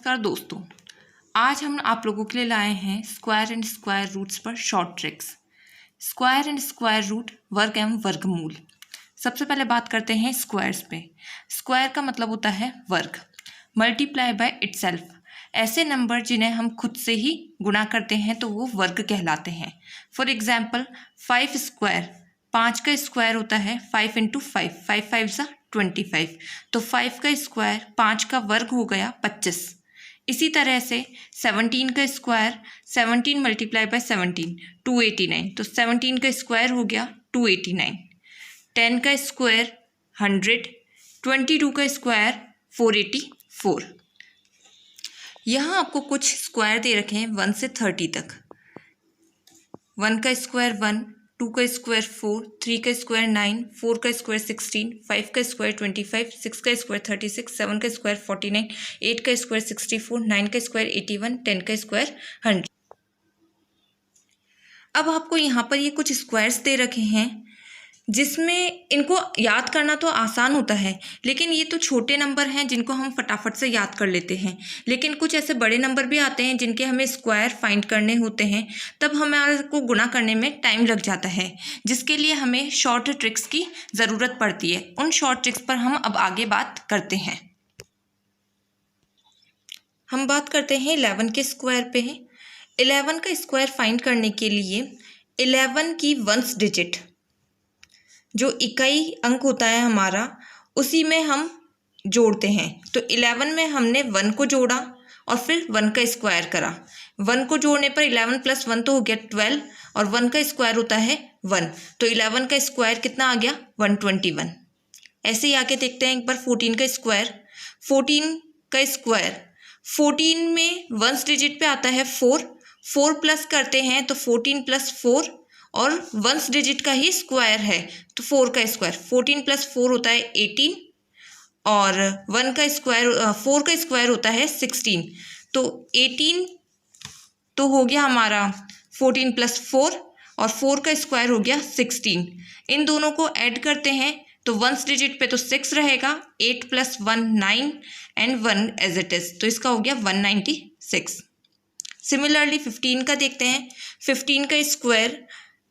नमस्कार दोस्तों, आज हम आप लोगों के लिए लाए हैं स्क्वायर एंड स्क्वायर रूट्स पर short tricks. Square and square root, वर्ग एवं वर्गमूल। सबसे पहले बात करते हैं स्क्वायर्स पे। स्क्वायर का मतलब होता है वर्ग, मल्टीप्लाई बाय इटसेल्फ। ऐसे नंबर जिन्हें हम खुद से ही गुणा करते हैं तो वो वर्ग कहलाते हैं। फॉर एग्जाम्पल 5 स्क्वायर, 5 का स्क्वायर होता है 5 इंटू 5, 5 5 25। तो 5 का स्क्वायर 5 का वर्ग हो गया 25। इसी तरह से 17 का स्क्वायर 17 मल्टीप्लाई बाय 17 289, तो 17 का स्क्वायर हो गया 289। 10 का स्क्वायर 100, 22 का स्क्वायर 484। यहाँ आपको कुछ स्क्वायर दे रखे हैं 1 से 30 तक। 1 का स्क्वायर 1, 2 का स्क्वायर 4, 3 का स्क्वायर 9, 4 का स्क्वायर 16, 5 का स्क्वायर 25, 6 का स्क्वायर 36, 7 का स्क्वायर 49, 8 का स्क्वायर 64, 9 का स्क्वायर 81, 10 का स्क्वायर 100। अब आपको यहाँ पर ये कुछ स्क्वायर्स दे रखे हैं जिसमें इनको याद करना तो आसान होता है, लेकिन ये तो छोटे नंबर हैं जिनको हम फटाफट से याद कर लेते हैं। लेकिन कुछ ऐसे बड़े नंबर भी आते हैं जिनके हमें स्क्वायर फाइंड करने होते हैं, तब हमारे को गुणा करने में टाइम लग जाता है, जिसके लिए हमें शॉर्ट ट्रिक्स की ज़रूरत पड़ती है। उन शॉर्ट ट्रिक्स पर हम अब आगे बात करते हैं। हम बात करते हैं 11 के स्क्वायर पे है। 11 का स्क्वायर फाइंड करने के लिए 11 की वंस डिजिट, जो इकाई अंक होता है हमारा, उसी में हम जोड़ते हैं। तो 11 में हमने 1 को जोड़ा और फिर 1 का स्क्वायर करा। 1 को जोड़ने पर 11 प्लस 1 तो हो गया 12, और 1 का स्क्वायर होता है 1, तो 11 का स्क्वायर कितना आ गया 121। ऐसे ही आके देखते हैं एक बार 14 का स्क्वायर। 14 का स्क्वायर 14 में वंस डिजिट पे आता है 4, 4 प्लस करते हैं तो 14 प्लस 4, और वंस डिजिट का ही स्क्वायर है तो 4 का स्क्वायर, 14 प्लस 4 होता है 18, और 1 का स्क्वायर 4 का स्क्वायर होता है 16। तो 18 तो हो गया हमारा 14 प्लस 4, और 4 का स्क्वायर हो गया 16। इन दोनों को ऐड करते हैं तो वंस डिजिट पे तो 6 रहेगा, 8 plus 1 9, and 1 as it is, तो इसका हो गया 196। सिमिलरली 15 का देखते हैं। 15 का स्क्वायर,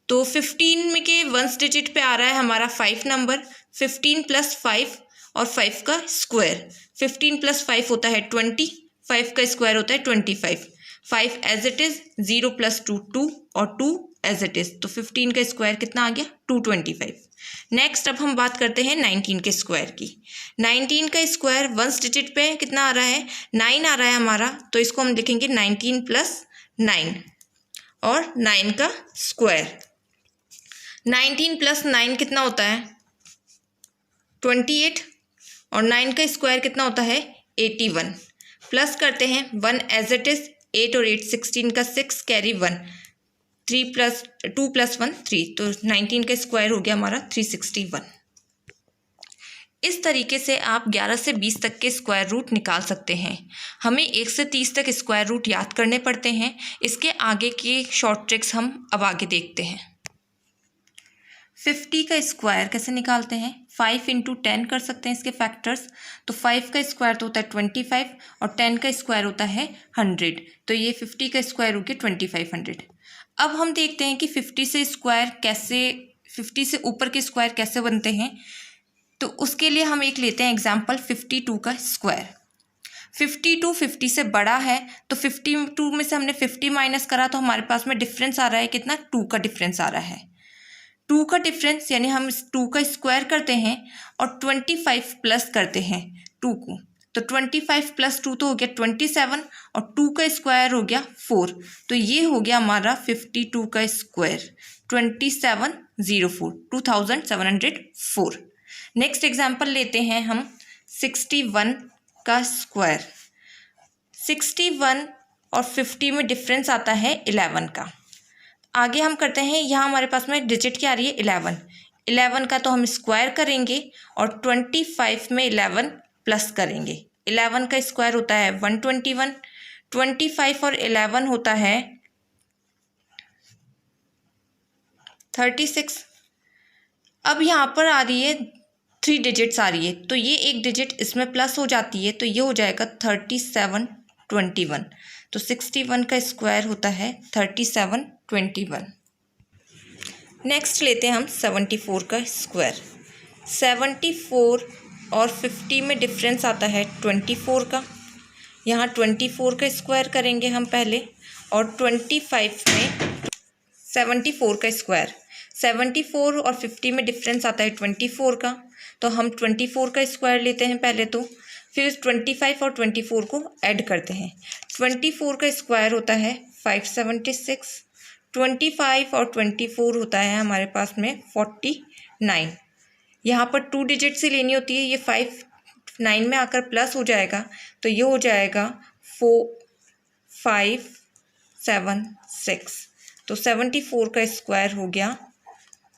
तो 15 में के वंस डिजिट पे आ रहा है हमारा 5 नंबर, 15 प्लस 5 और 5 का स्क्वायर। 15 प्लस 5 होता है 20, 5 का स्क्वायर होता है 25। 5 एज इट इज़, 0 प्लस 2 2, और 2 एज इट इज़, तो 15 का स्क्वायर कितना आ गया 225। नेक्स्ट अब हम बात करते हैं 19 के स्क्वायर की। 19 का स्क्वायर वंस डिजिट पे कितना आ रहा है 9 आ रहा है हमारा, तो इसको हम लिखेंगे 19 प्लस 9 और 9 का स्क्वायर। 19 प्लस 9 कितना होता है 28, और 9 का स्क्वायर कितना होता है 81। प्लस करते हैं 1 एज इट इज़, 8 और 8 16 का 6 कैरी 1, 3 प्लस 2 प्लस 1 3, तो 19 का स्क्वायर हो गया हमारा 361। इस तरीके से आप 11 से 20 तक के स्क्वायर रूट निकाल सकते हैं। हमें 1 से 30 तक स्क्वायर रूट याद करने पड़ते हैं। इसके आगे के शॉर्ट ट्रिक्स हम अब आगे देखते हैं। 50 का स्क्वायर कैसे निकालते हैं, 5 इंटू 10 कर सकते हैं इसके फैक्टर्स। तो 5 का स्क्वायर तो होता है 25, और 10 का स्क्वायर होता है 100, तो ये 50 का स्क्वायर हो गया 2500। अब हम देखते हैं कि 50 से ऊपर के स्क्वायर कैसे बनते हैं। तो उसके लिए हम एक लेते हैं एग्जाम्पल 52 का स्क्वायर। 52 50 से बड़ा है, तो 52 में से हमने 50 माइनस करा तो हमारे पास में डिफरेंस आ रहा है कितना, 2 का डिफरेंस आ रहा है। 2 का डिफरेंस यानी हम 2 का स्क्वायर करते हैं और 25 प्लस करते हैं 2 को, तो 25 प्लस 2 तो हो गया 27, और 2 का स्क्वायर हो गया 4, तो ये हो गया हमारा 52 का स्क्वायर 2704। नेक्स्ट एग्जाम्पल लेते हैं हम 61 का स्क्वायर। 61 और 50 में डिफरेंस आता है 11 का। आगे हम करते हैं, यहाँ हमारे पास में डिजिट क्या आ रही है 11। 11 का तो हम स्क्वायर करेंगे और 25 में 11 प्लस करेंगे। 11 का स्क्वायर होता है 121, 25 और 11 होता है 36। अब यहाँ पर आ रही है 3 डिजिट्स आ रही है, तो ये एक डिजिट इसमें प्लस हो जाती है, तो ये हो जाएगा 37 21, तो 61 का स्क्वायर होता है 3721। नेक्स्ट लेते हैं हम 74 का स्क्वायर। 74 और 50 में डिफरेंस आता है 24 का। यहाँ 24 का स्क्वायर करेंगे हम पहले, और 25 में 74 का स्क्वायर। 74 और 50 में डिफरेंस आता है 24 का, तो हम 24 का स्क्वायर लेते हैं पहले, तो फिर 25 और 24 को ऐड करते हैं। 24 का स्क्वायर होता है 576, 25 और 24 होता है हमारे पास में 49। यहाँ पर 2 डिजिट से लेनी होती है, ये 5 9 में आकर प्लस हो जाएगा, तो ये हो जाएगा 4576। तो 74 का स्क्वायर हो गया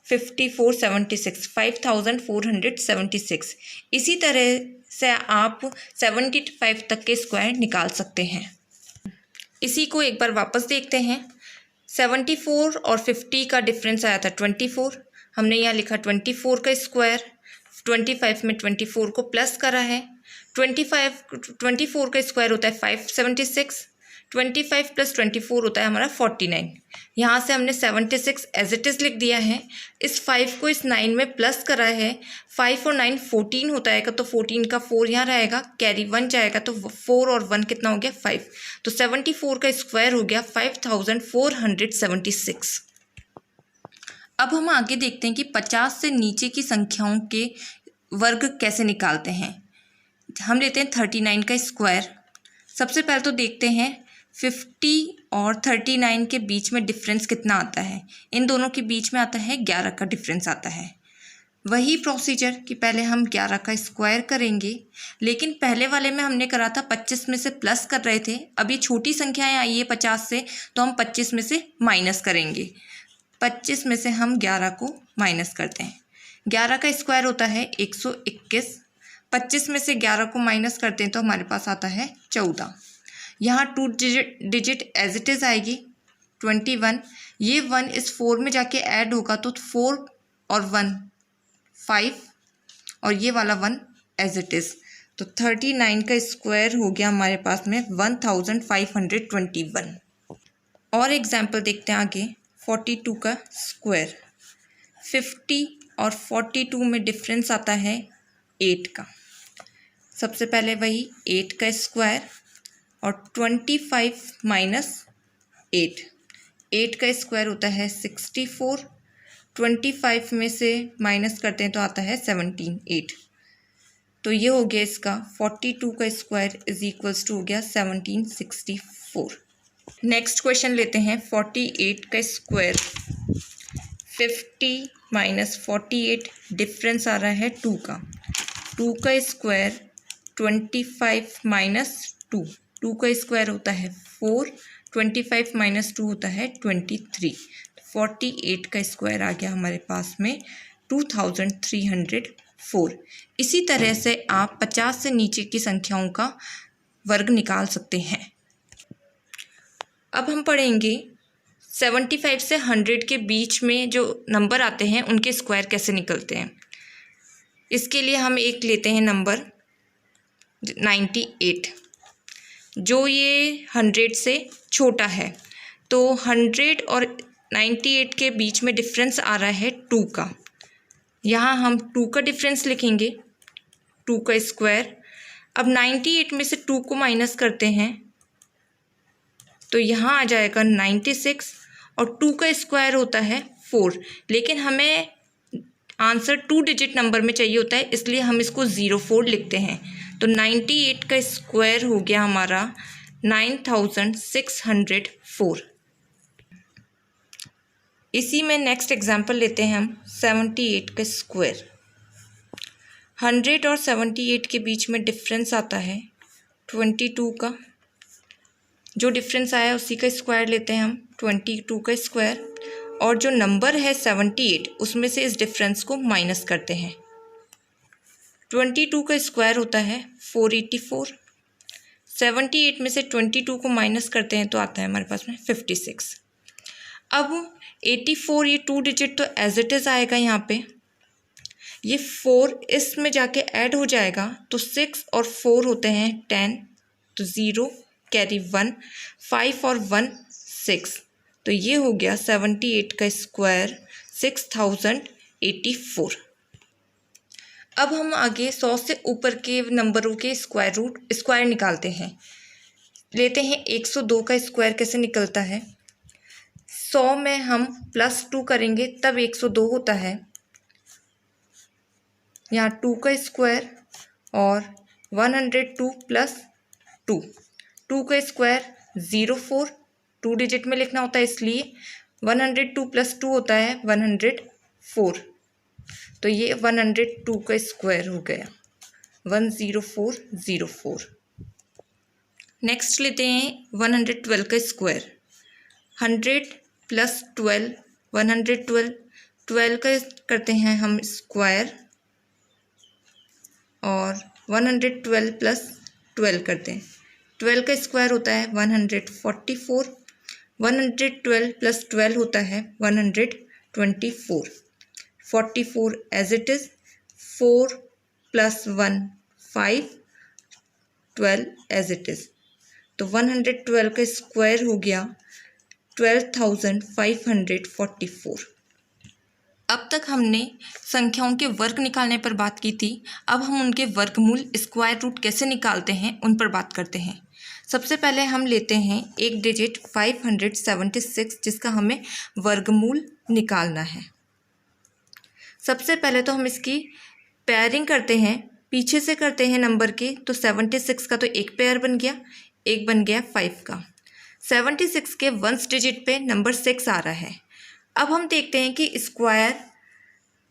5476। इसी तरह से आप 75 तक के स्क्वायर निकाल सकते हैं। इसी को एक बार वापस देखते हैं। 74 और 50 का डिफरेंस आया था 24, हमने यहाँ लिखा 24 का स्क्वायर। 25 में 24 को प्लस करा है। 24 का स्क्वायर होता है 576, 25 प्लस 24 होता है हमारा 49। यहाँ से हमने 76 एज इट इज़ लिख दिया है। इस 5 को इस 9 में प्लस करा है। 5 और 9 14 होता है, तो 14 का 4 यहाँ रहेगा, कैरी 1 जाएगा, तो 4 और 1 कितना हो गया 5। तो 74 का स्क्वायर हो गया 5476। अब हम आगे देखते हैं कि 50 से नीचे की संख्याओं के वर्ग कैसे निकालते हैं। हम लेते हैं 39 का स्क्वायर। सबसे पहले तो देखते हैं 50 और 39 के बीच में डिफरेंस कितना आता है। इन दोनों के बीच में आता है 11 का डिफरेंस आता है। वही प्रोसीजर कि पहले हम 11 का स्क्वायर करेंगे, लेकिन पहले वाले में हमने करा था 25 में से प्लस कर रहे थे। अब ये छोटी संख्याएं आई है 50 से, तो हम 25 में से माइनस करेंगे। 25 में से हम 11 को माइनस करते हैं। 11 का स्क्वायर होता है 121। 25 में से 11 को माइनस करते हैं तो हमारे पास आता है 14। यहाँ 2 डिजिट एज इट इज़ आएगी 21। ये 1 इस 4 में जाके ऐड होगा, तो 4 और 1 5, और ये वाला 1 एज इट इज़, तो 39 का स्क्वायर हो गया हमारे पास में 1521। और एग्जाम्पल देखते हैं आगे। 42 का स्क्वायर। 50 और 42 में डिफरेंस आता है 8 का। सबसे पहले वही 8 का स्क्वायर और 25 माइनस 8। 8 का स्क्वायर होता है 64। 25 में से माइनस करते हैं तो आता है 17 8। तो ये हो गया इसका 42 का स्क्वायर इज इक्वल्स टू हो गया 1764। नेक्स्ट क्वेश्चन लेते हैं 48 का स्क्वायर। 50 माइनस 48 डिफरेंस आ रहा है 2 का। 2 का स्क्वायर 25 माइनस 2। 2 का स्क्वायर होता है 4। 25 माइनस 2 होता है 23। 48 का स्क्वायर आ गया हमारे पास में 2304। इसी तरह से आप 50 से नीचे की संख्याओं का वर्ग निकाल सकते हैं। अब हम पढ़ेंगे 75 से 100 के बीच में जो नंबर आते हैं उनके स्क्वायर कैसे निकलते हैं। इसके लिए हम एक लेते हैं नंबर 98, जो ये 100 से छोटा है। तो 100 और 98 के बीच में डिफरेंस आ रहा है 2 का। यहाँ हम 2 का डिफरेंस लिखेंगे, 2 का स्क्वायर। अब 98 में से 2 को माइनस करते हैं तो यहाँ आ जाएगा 96, और 2 का स्क्वायर होता है 4। लेकिन हमें आंसर 2 डिजिट नंबर में चाहिए होता है, इसलिए हम इसको 04 लिखते हैं। तो 98 का स्क्वायर हो गया हमारा 9604। इसी में नेक्स्ट एग्जांपल लेते हैं हम 78 का स्क्वायर। 100 और 78 के बीच में डिफरेंस आता है 22 का। जो डिफरेंस आया उसी का स्क्वायर लेते हैं हम, 22 का स्क्वायर। और जो नंबर है 78 उसमें से इस डिफरेंस को माइनस करते हैं। 22 का स्क्वायर होता है 484। 78 में से 22 को माइनस करते हैं तो आता है हमारे पास में 56। अब 84 ये 2 डिजिट तो एज इट इज़ आएगा यहाँ पे। ये 4 इसमें जाके ऐड हो जाएगा, तो 6 और 4 होते हैं 10, तो 0 कैरी 1, 5 और 1 6, तो ये हो गया 78 का स्क्वायर 6084। अब हम आगे 100 से ऊपर के नंबरों के स्क्वायर निकालते हैं। लेते हैं 102 का स्क्वायर कैसे निकलता है। 100 में हम +2 करेंगे तब 102 होता है। यहाँ 2 का स्क्वायर और 102 + 2, 2 का स्क्वायर 04, 2 डिजिट में लिखना होता है इसलिए 102 + 2 होता है 104, तो ये 102 का स्क्वायर हो गया 10404। नेक्स्ट लेते हैं 112 का स्क्वायर। 100 + 12 112, 12 का करते हैं हम स्क्वायर और 112 + 12 करते हैं। 12 का स्क्वायर होता है 144, 112 + 12 होता है 124, 44 as it is, 4 + 1 5, 12 as it is, तो 112 का स्क्वायर हो गया 12,544। अब तक हमने संख्याओं के वर्ग निकालने पर बात की थी। अब हम उनके वर्गमूल स्क्वायर रूट कैसे निकालते हैं उन पर बात करते हैं। सबसे पहले हम लेते हैं एक डिजिट 576 जिसका हमें वर्गमूल निकालना है। सबसे पहले तो हम इसकी पेयरिंग करते हैं, पीछे से करते हैं नंबर के, तो 76 का तो एक पेयर बन गया, एक बन गया 5 का। 76 के 1 डिजिट पे नंबर 6 आ रहा है। अब हम देखते हैं कि स्क्वायर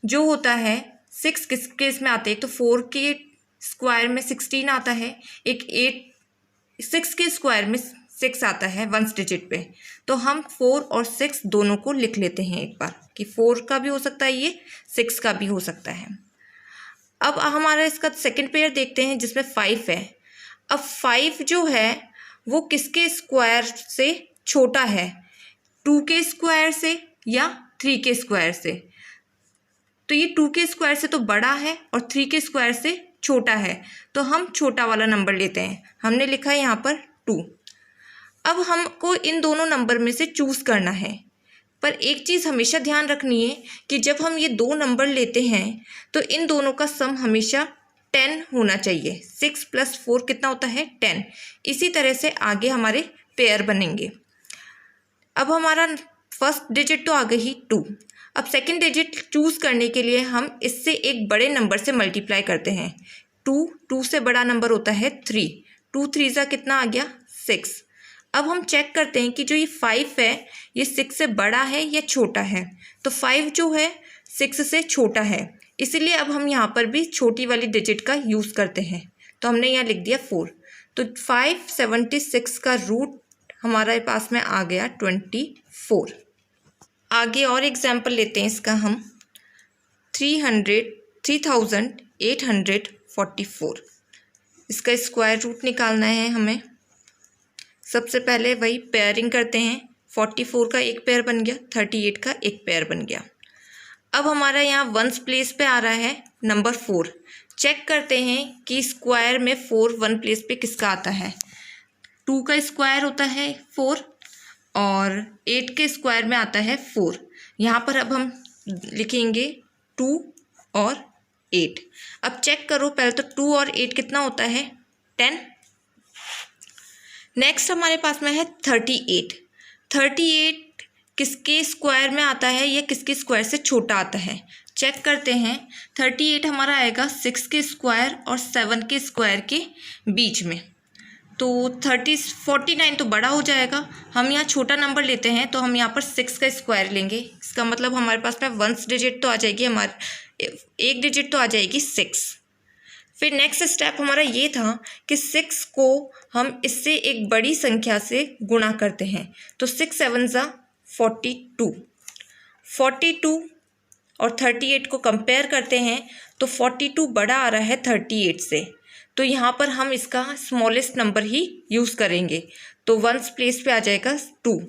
जो होता है 6 किस केस में आते हैं, तो 4 के स्क्वायर में 16 आता है, एक 6 के स्क्वायर में 6 आता है 1 डिजिट पे, तो हम 4 और 6 दोनों को लिख लेते हैं एक बार कि 4 का भी हो सकता है, ये 6 का भी हो सकता है। अब हमारा इसका सेकंड पेयर देखते हैं जिसमें 5 है। अब 5 जो है वो किसके स्क्वायर से छोटा है, 2 के स्क्वायर से या 3 के स्क्वायर से, तो ये 2 के स्क्वायर से तो बड़ा है और 3 के स्क्वायर से छोटा है, तो हम छोटा वाला नंबर लेते हैं। हमने लिखा है यहाँ पर 2। अब हमको इन दोनों नंबर में से चूज़ करना है, पर एक चीज़ हमेशा ध्यान रखनी है कि जब हम ये दो नंबर लेते हैं तो इन दोनों का सम हमेशा 10 होना चाहिए। 6 + 4 कितना होता है 10। इसी तरह से आगे हमारे पेयर बनेंगे। अब हमारा फर्स्ट डिजिट तो आ गई 2। अब सेकंड डिजिट चूज़ करने के लिए हम इससे एक बड़े नंबर से मल्टीप्लाई करते हैं। 2 से बड़ा नंबर होता है 3, 2 3 कितना आ गया 6। अब हम चेक करते हैं कि जो ये 5 है ये 6 से बड़ा है या छोटा है, तो 5 जो है 6 से छोटा है, इसीलिए अब हम यहाँ पर भी छोटी वाली डिजिट का यूज़ करते हैं, तो हमने यहाँ लिख दिया 4। तो 576 का रूट हमारे पास में आ गया 24। आगे और एग्जाम्पल लेते हैं इसका हम। 3844, इसका स्क्वायर रूट निकालना है हमें। सबसे पहले वही पेयरिंग करते हैं, 44 का एक पेयर बन गया, 38 का एक पेयर बन गया। अब हमारा यहाँ 1 प्लेस पे आ रहा है नंबर 4। चेक करते हैं कि स्क्वायर में 4 1 प्लेस पे किसका आता है। 2 का स्क्वायर होता है 4 और 8 के स्क्वायर में आता है 4। यहाँ पर अब हम लिखेंगे 2 और 8। अब चेक करो, पहले तो 2 और 8 कितना होता है 10। नेक्स्ट हमारे पास में है 38। 38 किसके स्क्वायर में आता है या किसके स्क्वायर से छोटा आता है, चेक करते हैं। 38 हमारा आएगा 6 के स्क्वायर और 7 के स्क्वायर के बीच में, तो 49 तो बड़ा हो जाएगा। हम यहाँ छोटा नंबर लेते हैं, तो हम यहाँ पर 6 का स्क्वायर लेंगे। इसका मतलब हमारे पास में 1 डिजिट तो आ जाएगी, हमारे एक डिजिट तो आ जाएगी 6। फिर नेक्स्ट स्टेप हमारा ये था कि 6 को हम इससे एक बड़ी संख्या से गुणा करते हैं, तो 6 7 42, 42 और 38 को कंपेयर करते हैं, तो 42 बड़ा आ रहा है 38 से, तो यहाँ पर हम इसका स्मॉलेस्ट नंबर ही यूज़ करेंगे, तो 1 प्लेस पे आ जाएगा 2।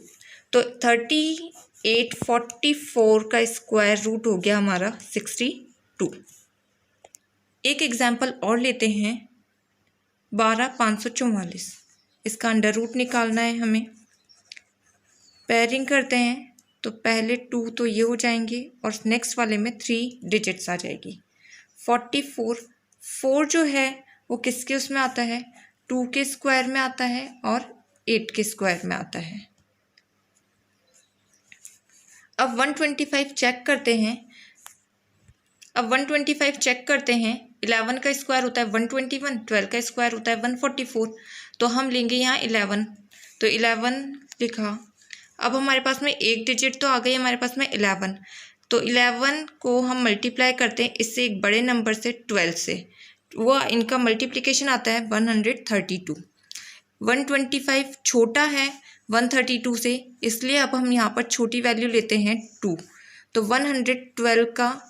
तो 38 44 का स्क्वायर रूट हो गया हमारा 62। एक एग्जाम्पल और लेते हैं 12544। इसका अंडर रूट निकालना है हमें। पेयरिंग करते हैं तो पहले 2 तो ये हो जाएंगे और नेक्स्ट वाले में 3 डिजिट्स आ जाएगी। 44, 4 जो है वो किसके उसमें आता है, 2 के स्क्वायर में आता है और 8 के स्क्वायर में आता है। अब 125 चेक करते हैं। 11 का स्क्वायर होता है 121, 12 का स्क्वायर होता है 144, तो हम लेंगे यहाँ 11, तो 11 लिखा। अब हमारे पास में एक डिजिट तो आ गई हमारे पास में 11, तो 11 को हम मल्टीप्लाई करते हैं इससे एक बड़े नंबर से 12 से, वो इनका मल्टीप्लिकेशन आता है 132। 125 छोटा है 132 से, इसलिए अब हम यहाँ पर छोटी वैल्यू लेते हैं 2, तो 112 का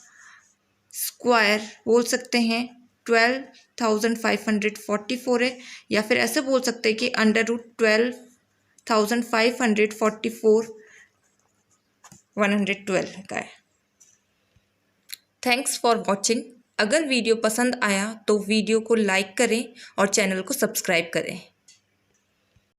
स्क्वायर बोल सकते हैं 12,544 है, या फिर ऐसे बोल सकते हैं कि अंडर रूट 12,544 112 का है। Thanks for watching. अगर वीडियो पसंद आया तो वीडियो को लाइक करें और चैनल को सब्सक्राइब करें।